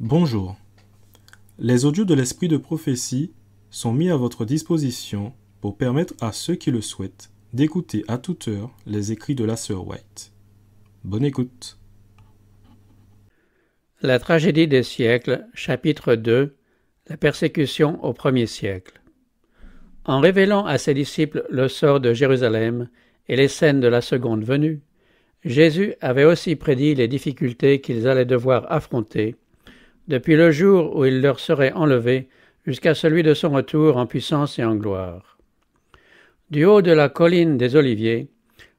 Bonjour. Les audios de l'Esprit de prophétie sont mis à votre disposition pour permettre à ceux qui le souhaitent d'écouter à toute heure les écrits de la sœur White. Bonne écoute. La tragédie des siècles, chapitre 2, la persécution au premier siècle. En révélant à ses disciples le sort de Jérusalem et les scènes de la seconde venue, Jésus avait aussi prédit les difficultés qu'ils allaient devoir affronter, depuis le jour où il leur serait enlevé jusqu'à celui de son retour en puissance et en gloire. Du haut de la colline des Oliviers,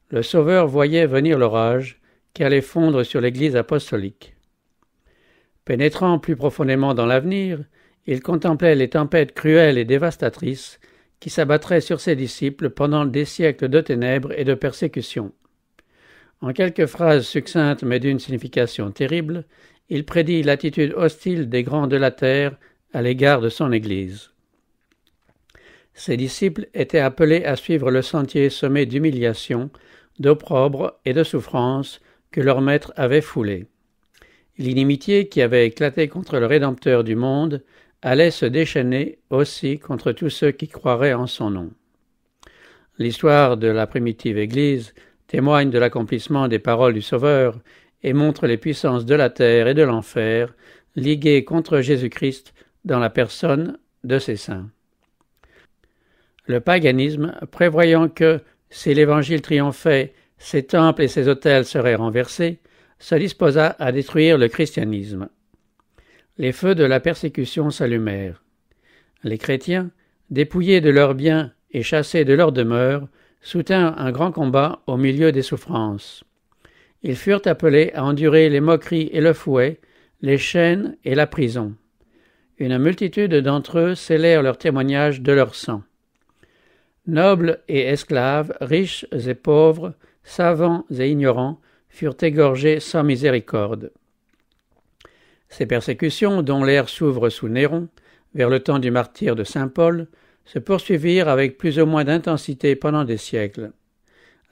le Sauveur voyait venir l'orage qui allait fondre sur l'Église apostolique. Pénétrant plus profondément dans l'avenir, il contemplait les tempêtes cruelles et dévastatrices qui s'abattraient sur ses disciples pendant des siècles de ténèbres et de persécutions. En quelques phrases succinctes mais d'une signification terrible, il prédit l'attitude hostile des grands de la terre à l'égard de son Église. Ses disciples étaient appelés à suivre le sentier semé d'humiliation, d'opprobre et de souffrance que leur maître avait foulé. L'inimitié qui avait éclaté contre le Rédempteur du monde allait se déchaîner aussi contre tous ceux qui croiraient en son nom. L'histoire de la primitive Église témoigne de l'accomplissement des paroles du Sauveur et montre les puissances de la terre et de l'enfer liguées contre Jésus-Christ dans la personne de ses saints. Le paganisme, prévoyant que, si l'Évangile triomphait, ses temples et ses autels seraient renversés, se disposa à détruire le christianisme. Les feux de la persécution s'allumèrent. Les chrétiens, dépouillés de leurs biens et chassés de leur demeure, soutinrent un grand combat au milieu des souffrances. Ils furent appelés à endurer les moqueries et le fouet, les chaînes et la prison. Une multitude d'entre eux scellèrent leur témoignage de leur sang. Nobles et esclaves, riches et pauvres, savants et ignorants, furent égorgés sans miséricorde. Ces persécutions, dont l'ère s'ouvre sous Néron, vers le temps du martyre de saint Paul, se poursuivirent avec plus ou moins d'intensité pendant des siècles.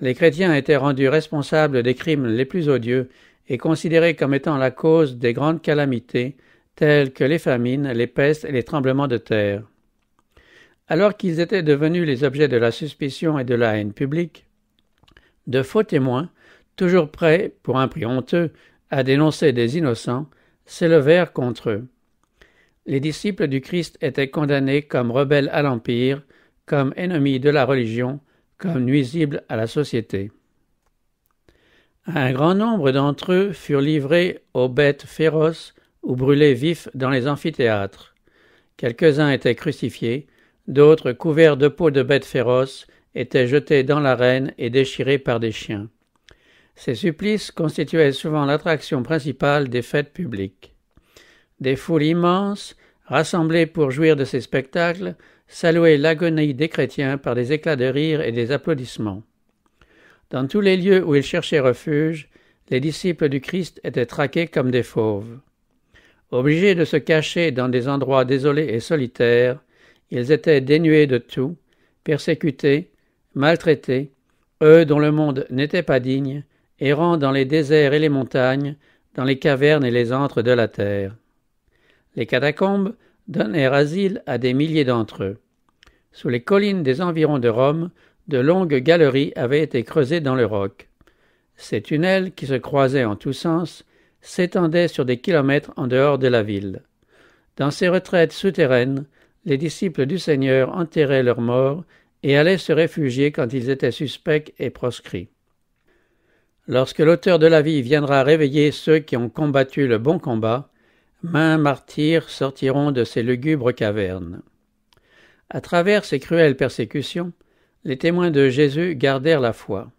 Les chrétiens étaient rendus responsables des crimes les plus odieux et considérés comme étant la cause des grandes calamités, telles que les famines, les pestes et les tremblements de terre. Alors qu'ils étaient devenus les objets de la suspicion et de la haine publique, de faux témoins, toujours prêts, pour un prix honteux, à dénoncer des innocents, s'élevèrent contre eux. Les disciples du Christ étaient condamnés comme rebelles à l'Empire, comme ennemis de la religion, comme nuisibles à la société. Un grand nombre d'entre eux furent livrés aux bêtes féroces ou brûlés vifs dans les amphithéâtres. Quelques-uns étaient crucifiés, d'autres, couverts de peaux de bêtes féroces, étaient jetés dans l'arène et déchirés par des chiens. Ces supplices constituaient souvent l'attraction principale des fêtes publiques. Des foules immenses, rassemblées pour jouir de ces spectacles, saluaient l'agonie des chrétiens par des éclats de rire et des applaudissements. Dans tous les lieux où ils cherchaient refuge, les disciples du Christ étaient traqués comme des fauves. Obligés de se cacher dans des endroits désolés et solitaires, ils étaient dénués de tout, persécutés, maltraités, eux dont le monde n'était pas digne, errant dans les déserts et les montagnes, dans les cavernes et les antres de la terre. Les catacombes donnèrent asile à des milliers d'entre eux. Sous les collines des environs de Rome, de longues galeries avaient été creusées dans le roc. Ces tunnels, qui se croisaient en tous sens, s'étendaient sur des kilomètres en dehors de la ville. Dans ces retraites souterraines, les disciples du Seigneur enterraient leurs morts et allaient se réfugier quand ils étaient suspects et proscrits. Lorsque l'auteur de la vie viendra réveiller ceux qui ont combattu le bon combat, maints martyrs sortiront de ces lugubres cavernes. À travers ces cruelles persécutions, les témoins de Jésus gardèrent la foi.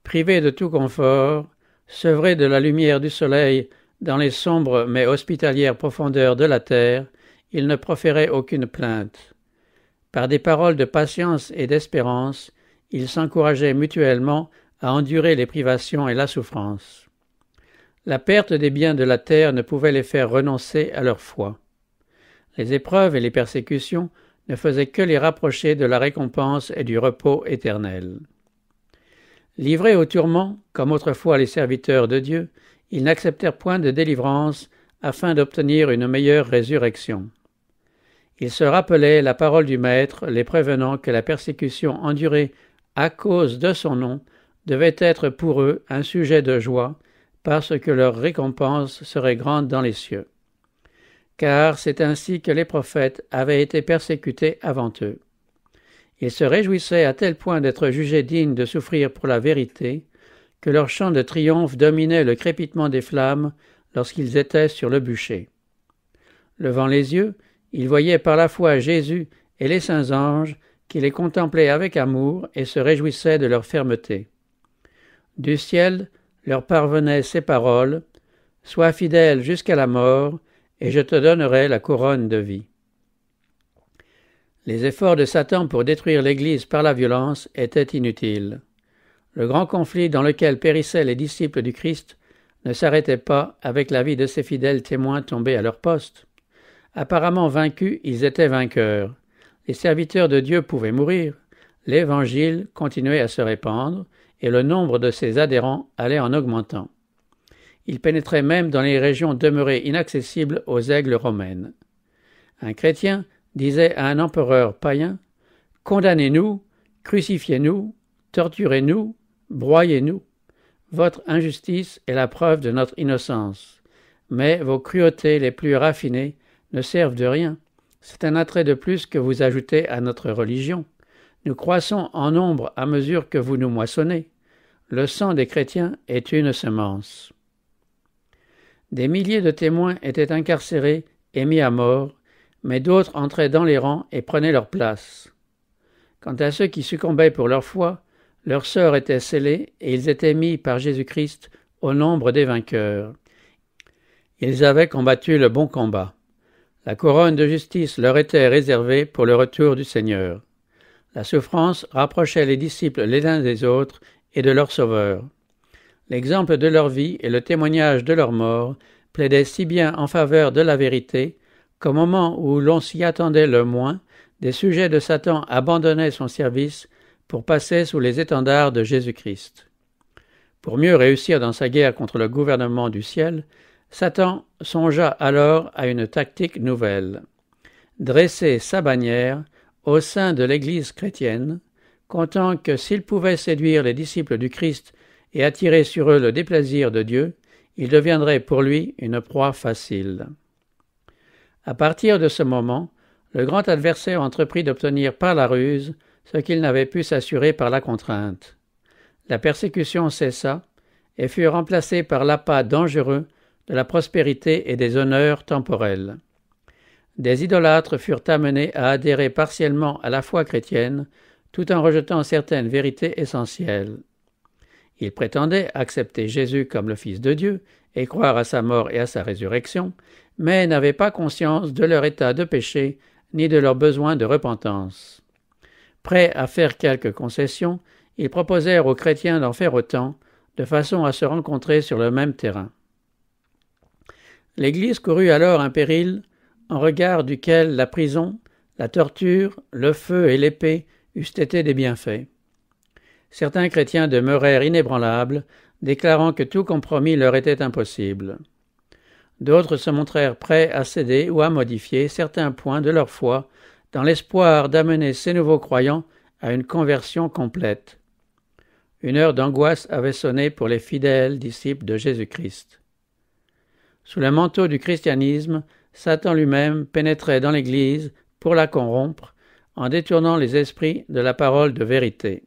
Privés de tout confort, sevrés de la lumière du soleil dans les sombres mais hospitalières profondeurs de la terre, ils ne proféraient aucune plainte. Par des paroles de patience et d'espérance, ils s'encourageaient mutuellement à endurer les privations et la souffrance. La perte des biens de la terre ne pouvait les faire renoncer à leur foi. Les épreuves et les persécutions ne faisaient que les rapprocher de la récompense et du repos éternel. Livrés aux tourments, comme autrefois les serviteurs de Dieu, ils n'acceptèrent point de délivrance afin d'obtenir une meilleure résurrection. Ils se rappelaient la parole du Maître, les prévenant que la persécution endurée à cause de son nom devait être pour eux un sujet de joie, parce que leur récompense serait grande dans les cieux. Car c'est ainsi que les prophètes avaient été persécutés avant eux. Ils se réjouissaient à tel point d'être jugés dignes de souffrir pour la vérité, que leur chant de triomphe dominait le crépitement des flammes lorsqu'ils étaient sur le bûcher. Levant les yeux, ils voyaient par la foi Jésus et les saints anges qui les contemplaient avec amour et se réjouissaient de leur fermeté. Du ciel leur parvenaient ces paroles « Sois fidèle jusqu'à la mort, et je te donnerai la couronne de vie. » Les efforts de Satan pour détruire l'Église par la violence étaient inutiles. Le grand conflit dans lequel périssaient les disciples du Christ ne s'arrêtait pas avec la vie de ces fidèles témoins tombés à leur poste. Apparemment vaincus, ils étaient vainqueurs. Les serviteurs de Dieu pouvaient mourir. L'Évangile continuait à se répandre, et le nombre de ses adhérents allait en augmentant. Il pénétrait même dans les régions demeurées inaccessibles aux aigles romaines. Un chrétien disait à un empereur païen « Condamnez-nous, crucifiez-nous, torturez-nous, broyez-nous. Votre injustice est la preuve de notre innocence. Mais vos cruautés les plus raffinées ne servent de rien. C'est un attrait de plus que vous ajoutez à notre religion. Nous croissons en nombre à mesure que vous nous moissonnez. Le sang des chrétiens est une semence. » Des milliers de témoins étaient incarcérés et mis à mort, mais d'autres entraient dans les rangs et prenaient leur place. Quant à ceux qui succombaient pour leur foi, leur sort était scellé et ils étaient mis par Jésus-Christ au nombre des vainqueurs. Ils avaient combattu le bon combat. La couronne de justice leur était réservée pour le retour du Seigneur. La souffrance rapprochait les disciples les uns des autres et de leur Sauveur. L'exemple de leur vie et le témoignage de leur mort plaidaient si bien en faveur de la vérité qu'au moment où l'on s'y attendait le moins, des sujets de Satan abandonnaient son service pour passer sous les étendards de Jésus-Christ. Pour mieux réussir dans sa guerre contre le gouvernement du ciel, Satan songea alors à une tactique nouvelle. Dresser sa bannière au sein de l'Église chrétienne, comptant que s'il pouvait séduire les disciples du Christ et attirer sur eux le déplaisir de Dieu, il deviendrait pour lui une proie facile. À partir de ce moment, le grand adversaire entreprit d'obtenir par la ruse ce qu'il n'avait pu s'assurer par la contrainte. La persécution cessa et fut remplacée par l'appât dangereux de la prospérité et des honneurs temporels. Des idolâtres furent amenés à adhérer partiellement à la foi chrétienne, tout en rejetant certaines vérités essentielles. Ils prétendaient accepter Jésus comme le Fils de Dieu et croire à sa mort et à sa résurrection, mais n'avaient pas conscience de leur état de péché ni de leur besoin de repentance. Prêts à faire quelques concessions, ils proposèrent aux chrétiens d'en faire autant, de façon à se rencontrer sur le même terrain. L'Église courut alors un péril en regard duquel la prison, la torture, le feu et l'épée eussent été des bienfaits. Certains chrétiens demeurèrent inébranlables, déclarant que tout compromis leur était impossible. D'autres se montrèrent prêts à céder ou à modifier certains points de leur foi dans l'espoir d'amener ces nouveaux croyants à une conversion complète. Une heure d'angoisse avait sonné pour les fidèles disciples de Jésus-Christ. Sous le manteau du christianisme, Satan lui-même pénétrait dans l'Église pour la corrompre en détournant les esprits de la parole de vérité.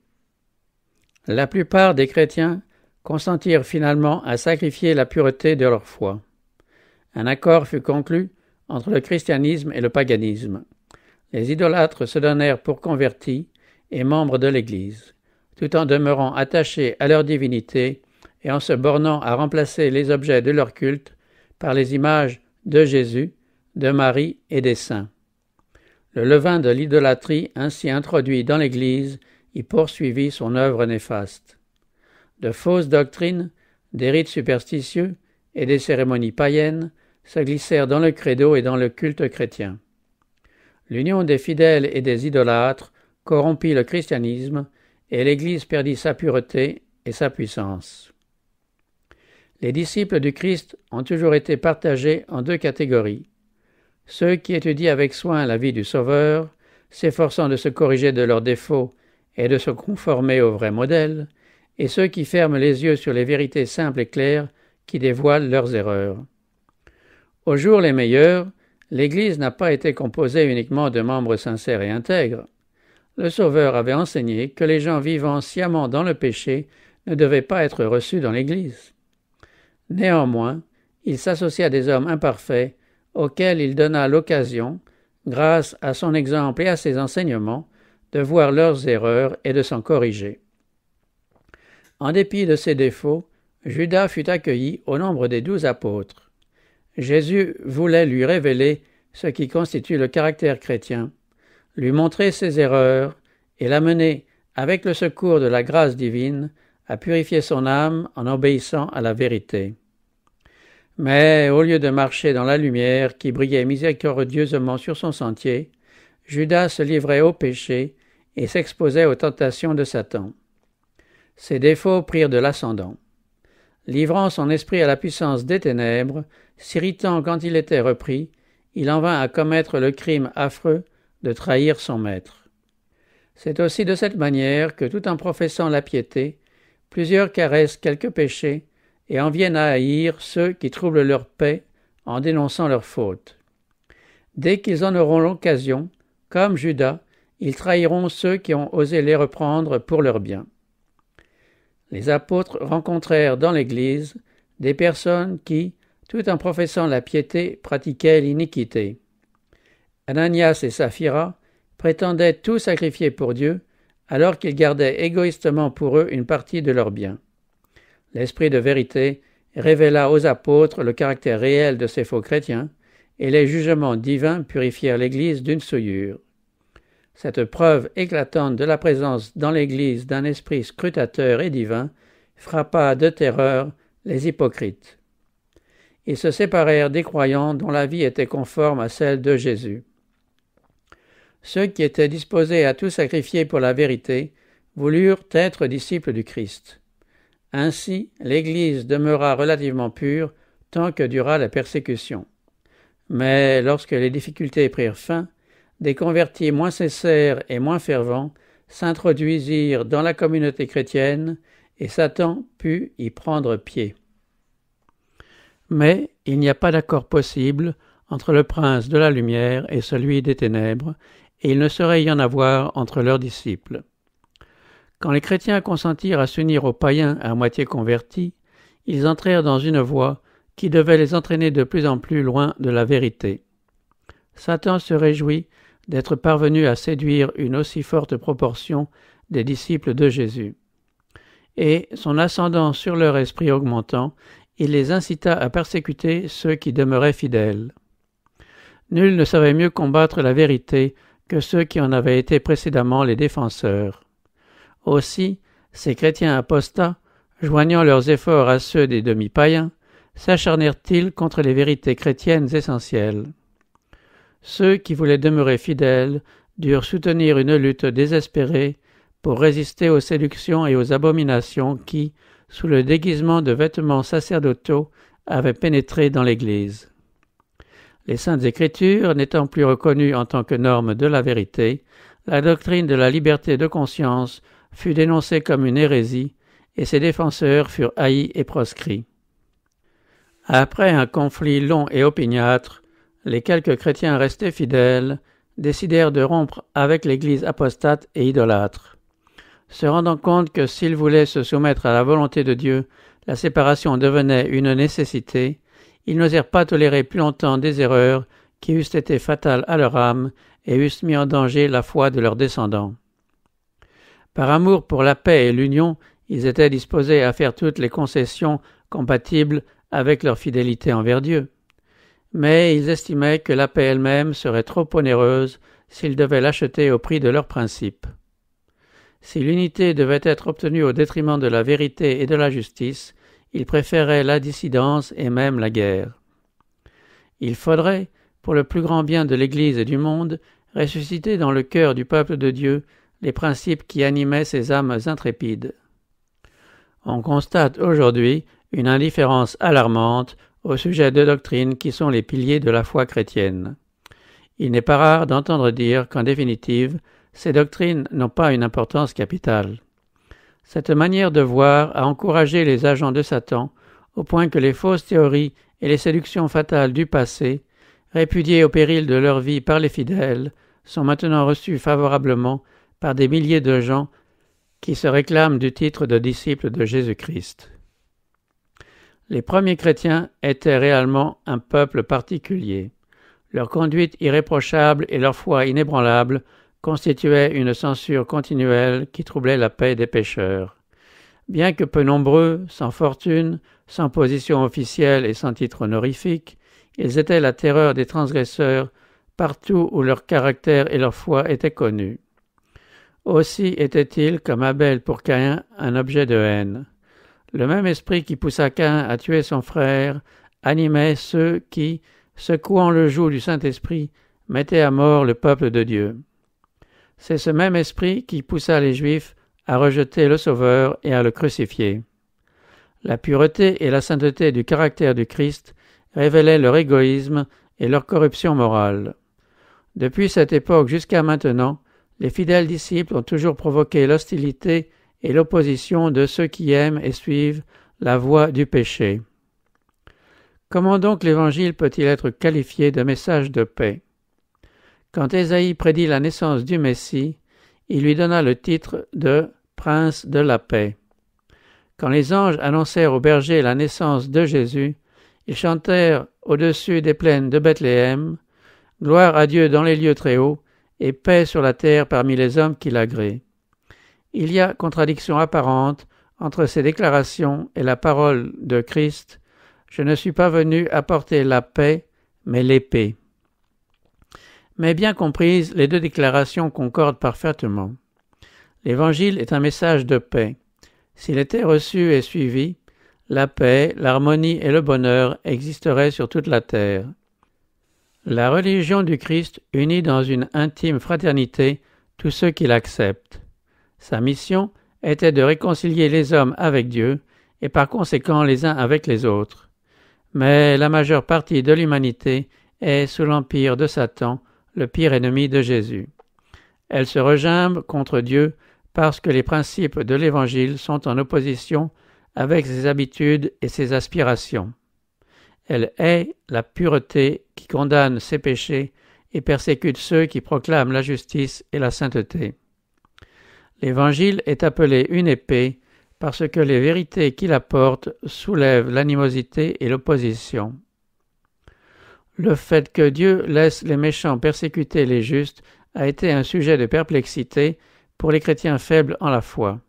La plupart des chrétiens consentirent finalement à sacrifier la pureté de leur foi. Un accord fut conclu entre le christianisme et le paganisme. Les idolâtres se donnèrent pour convertis et membres de l'Église, tout en demeurant attachés à leur divinité et en se bornant à remplacer les objets de leur culte par les images de Jésus, de Marie et des saints. Le levain de l'idolâtrie ainsi introduit dans l'Église y poursuivit son œuvre néfaste. De fausses doctrines, des rites superstitieux et des cérémonies païennes se glissèrent dans le credo et dans le culte chrétien. L'union des fidèles et des idolâtres corrompit le christianisme et l'Église perdit sa pureté et sa puissance. les disciples du Christ ont toujours été partagés en deux catégories. Ceux qui étudient avec soin la vie du Sauveur, s'efforçant de se corriger de leurs défauts et de se conformer au vrai modèle, et ceux qui ferment les yeux sur les vérités simples et claires qui dévoilent leurs erreurs. Aux jours les meilleurs, l'Église n'a pas été composée uniquement de membres sincères et intègres. Le Sauveur avait enseigné que les gens vivant sciemment dans le péché ne devaient pas être reçus dans l'Église. Néanmoins, il s'associa à des hommes imparfaits auxquels il donna l'occasion, grâce à son exemple et à ses enseignements, de voir leurs erreurs et de s'en corriger. En dépit de ses défauts, Judas fut accueilli au nombre des 12 apôtres. Jésus voulait lui révéler ce qui constitue le caractère chrétien, lui montrer ses erreurs et l'amener, avec le secours de la grâce divine, à purifier son âme en obéissant à la vérité. Mais au lieu de marcher dans la lumière qui brillait miséricordieusement sur son sentier, Judas se livrait au péché et s'exposait aux tentations de Satan. Ses défauts prirent de l'ascendant. Livrant son esprit à la puissance des ténèbres, s'irritant quand il était repris, il en vint à commettre le crime affreux de trahir son maître. C'est aussi de cette manière que, tout en professant la piété, plusieurs caressent quelques péchés et en viennent à haïr ceux qui troublent leur paix en dénonçant leurs fautes. Dès qu'ils en auront l'occasion, comme Judas, ils trahiront ceux qui ont osé les reprendre pour leur bien. Les apôtres rencontrèrent dans l'Église des personnes qui, tout en professant la piété, pratiquaient l'iniquité. Ananias et Saphira prétendaient tout sacrifier pour Dieu, alors qu'ils gardaient égoïstement pour eux une partie de leurs biens. L'Esprit de vérité révéla aux apôtres le caractère réel de ces faux chrétiens, et les jugements divins purifièrent l'Église d'une souillure. Cette preuve éclatante de la présence dans l'Église d'un esprit scrutateur et divin frappa de terreur les hypocrites. Ils se séparèrent des croyants dont la vie était conforme à celle de Jésus. Ceux qui étaient disposés à tout sacrifier pour la vérité voulurent être disciples du Christ. Ainsi, l'Église demeura relativement pure tant que dura la persécution. Mais lorsque les difficultés prirent fin, des convertis moins sincères et moins fervents s'introduisirent dans la communauté chrétienne et Satan put y prendre pied. Mais il n'y a pas d'accord possible entre le prince de la lumière et celui des ténèbres, et il ne saurait y en avoir entre leurs disciples. Quand les chrétiens consentirent à s'unir aux païens à moitié convertis, ils entrèrent dans une voie qui devait les entraîner de plus en plus loin de la vérité. Satan se réjouit d'être parvenu à séduire une aussi forte proportion des disciples de Jésus. Et, son ascendant sur leur esprit augmentant, il les incita à persécuter ceux qui demeuraient fidèles. Nul ne savait mieux combattre la vérité que ceux qui en avaient été précédemment les défenseurs. Aussi, ces chrétiens apostats, joignant leurs efforts à ceux des demi-païens, s'acharnèrent-ils contre les vérités chrétiennes essentielles. Ceux qui voulaient demeurer fidèles durent soutenir une lutte désespérée pour résister aux séductions et aux abominations qui, sous le déguisement de vêtements sacerdotaux, avaient pénétré dans l'Église. Les Saintes Écritures n'étant plus reconnues en tant que norme de la vérité, la doctrine de la liberté de conscience fut dénoncée comme une hérésie et ses défenseurs furent haïs et proscrits. Après un conflit long et opiniâtre, les quelques chrétiens restés fidèles décidèrent de rompre avec l'Église apostate et idolâtre. Se rendant compte que s'ils voulaient se soumettre à la volonté de Dieu, la séparation devenait une nécessité, ils n'osèrent pas tolérer plus longtemps des erreurs qui eussent été fatales à leur âme et eussent mis en danger la foi de leurs descendants. Par amour pour la paix et l'union, ils étaient disposés à faire toutes les concessions compatibles avec leur fidélité envers Dieu. Mais ils estimaient que la paix elle-même serait trop onéreuse s'ils devaient l'acheter au prix de leurs principes. Si l'unité devait être obtenue au détriment de la vérité et de la justice, ils préféraient la dissidence et même la guerre. Il faudrait, pour le plus grand bien de l'Église et du monde, ressusciter dans le cœur du peuple de Dieu les principes qui animaient ces âmes intrépides. On constate aujourd'hui une indifférence alarmante au sujet de doctrines qui sont les piliers de la foi chrétienne. Il n'est pas rare d'entendre dire qu'en définitive, ces doctrines n'ont pas une importance capitale. Cette manière de voir a encouragé les agents de Satan au point que les fausses théories et les séductions fatales du passé, répudiées au péril de leur vie par les fidèles, sont maintenant reçues favorablement par des milliers de gens qui se réclament du titre de disciples de Jésus-Christ. Les premiers chrétiens étaient réellement un peuple particulier. Leur conduite irréprochable et leur foi inébranlable constituaient une censure continuelle qui troublait la paix des pécheurs. Bien que peu nombreux, sans fortune, sans position officielle et sans titre honorifique, ils étaient la terreur des transgresseurs partout où leur caractère et leur foi étaient connus. Aussi étaient-ils, comme Abel pour Caïn, un objet de haine. Le même esprit qui poussa Caïn à tuer son frère animait ceux qui, secouant le joug du Saint-Esprit, mettaient à mort le peuple de Dieu. C'est ce même esprit qui poussa les Juifs à rejeter le Sauveur et à le crucifier. La pureté et la sainteté du caractère du Christ révélaient leur égoïsme et leur corruption morale. Depuis cette époque jusqu'à maintenant, les fidèles disciples ont toujours provoqué l'hostilité et l'opposition de ceux qui aiment et suivent la voie du péché. Comment donc l'Évangile peut-il être qualifié de message de paix? Quand Ésaïe prédit la naissance du Messie, il lui donna le titre de « Prince de la paix ». Quand les anges annoncèrent aux bergers la naissance de Jésus, ils chantèrent au-dessus des plaines de Bethléem « Gloire à Dieu dans les lieux très hauts et paix sur la terre parmi les hommes qui l'agréent ». Il y a contradiction apparente entre ces déclarations et la parole de Christ « Je ne suis pas venu apporter la paix, mais l'épée ». Mais bien comprises, les deux déclarations concordent parfaitement. L'Évangile est un message de paix. S'il était reçu et suivi, la paix, l'harmonie et le bonheur existeraient sur toute la terre. La religion du Christ unit dans une intime fraternité tous ceux qui l'acceptent. Sa mission était de réconcilier les hommes avec Dieu et par conséquent les uns avec les autres. Mais la majeure partie de l'humanité est sous l'empire de Satan, le pire ennemi de Jésus. Elle se regimbe contre Dieu parce que les principes de l'Évangile sont en opposition avec ses habitudes et ses aspirations. Elle hait la pureté qui condamne ses péchés et persécute ceux qui proclament la justice et la sainteté. L'Évangile est appelé une épée parce que les vérités qu'il apporte soulèvent l'animosité et l'opposition. Le fait que Dieu laisse les méchants persécuter les justes a été un sujet de perplexité pour les chrétiens faibles en la foi.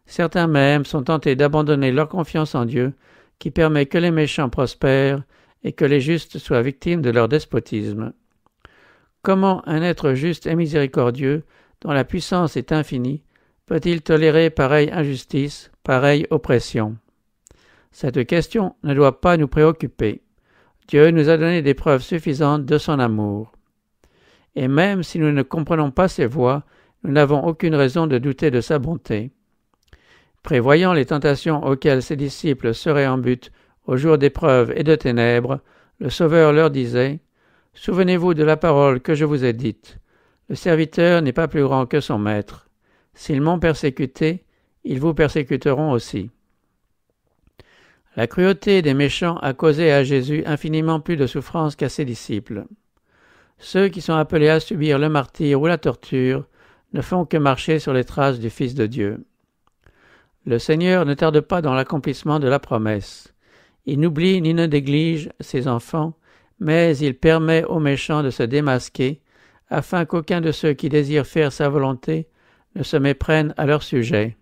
Certains même sont tentés d'abandonner leur confiance en Dieu, qui permet que les méchants prospèrent et que les justes soient victimes de leur despotisme. Comment un être juste et miséricordieux, dont la puissance est infinie, peut-il tolérer pareille injustice, pareille oppression? Cette question ne doit pas nous préoccuper. Dieu nous a donné des preuves suffisantes de son amour. Et même si nous ne comprenons pas ses voies, nous n'avons aucune raison de douter de sa bonté. Prévoyant les tentations auxquelles ses disciples seraient en but au jour d'épreuves et de ténèbres, le Sauveur leur disait « Souvenez-vous de la parole que je vous ai dite. Le serviteur n'est pas plus grand que son maître. S'ils m'ont persécuté, ils vous persécuteront aussi. » La cruauté des méchants a causé à Jésus infiniment plus de souffrance qu'à ses disciples. Ceux qui sont appelés à subir le martyre ou la torture ne font que marcher sur les traces du Fils de Dieu. Le Seigneur ne tarde pas dans l'accomplissement de la promesse. Il n'oublie ni ne néglige ses enfants, mais il permet aux méchants de se démasquer, afin qu'aucun de ceux qui désirent faire sa volonté ne se méprenne à leur sujet.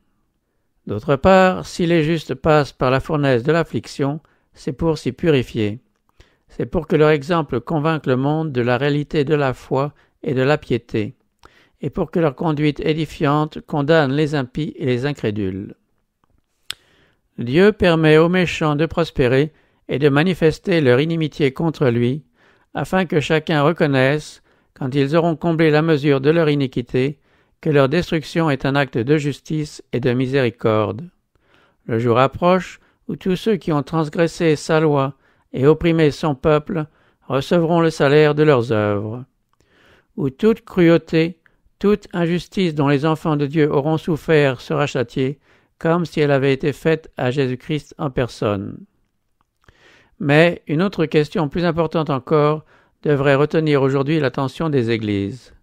D'autre part, si les justes passent par la fournaise de l'affliction, c'est pour s'y purifier. C'est pour que leur exemple convainque le monde de la réalité de la foi et de la piété, et pour que leur conduite édifiante condamne les impies et les incrédules. Dieu permet aux méchants de prospérer et de manifester leur inimitié contre lui, afin que chacun reconnaisse, quand ils auront comblé la mesure de leur iniquité, que leur destruction est un acte de justice et de miséricorde. Le jour approche où tous ceux qui ont transgressé sa loi et opprimé son peuple recevront le salaire de leurs œuvres, où toute cruauté, toute injustice dont les enfants de Dieu auront souffert sera châtiée, comme si elle avait été faite à Jésus-Christ en personne. Mais une autre question plus importante encore devrait retenir aujourd'hui l'attention des églises.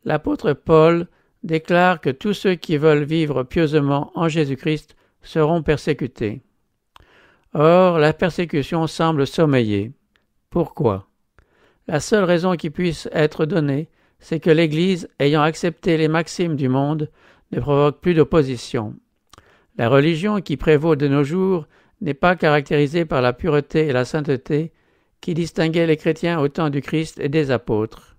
L'apôtre Paul déclare que tous ceux qui veulent vivre pieusement en Jésus-Christ seront persécutés. Or, la persécution semble sommeiller. Pourquoi? La seule raison qui puisse être donnée, c'est que l'Église, ayant accepté les maximes du monde, ne provoque plus d'opposition. La religion qui prévaut de nos jours n'est pas caractérisée par la pureté et la sainteté qui distinguaient les chrétiens au temps du Christ et des apôtres.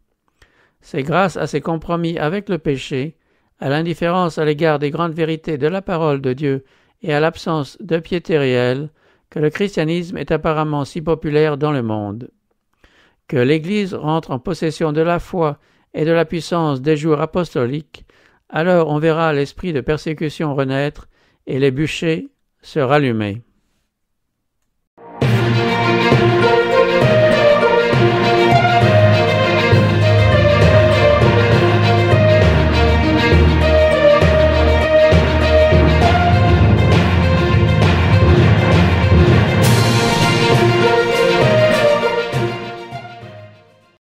C'est grâce à ces compromis avec le péché, à l'indifférence à l'égard des grandes vérités de la parole de Dieu et à l'absence de piété réelle que le christianisme est apparemment si populaire dans le monde. Que l'Église rentre en possession de la foi et de la puissance des jours apostoliques, alors on verra l'esprit de persécution renaître et les bûchers se rallumer.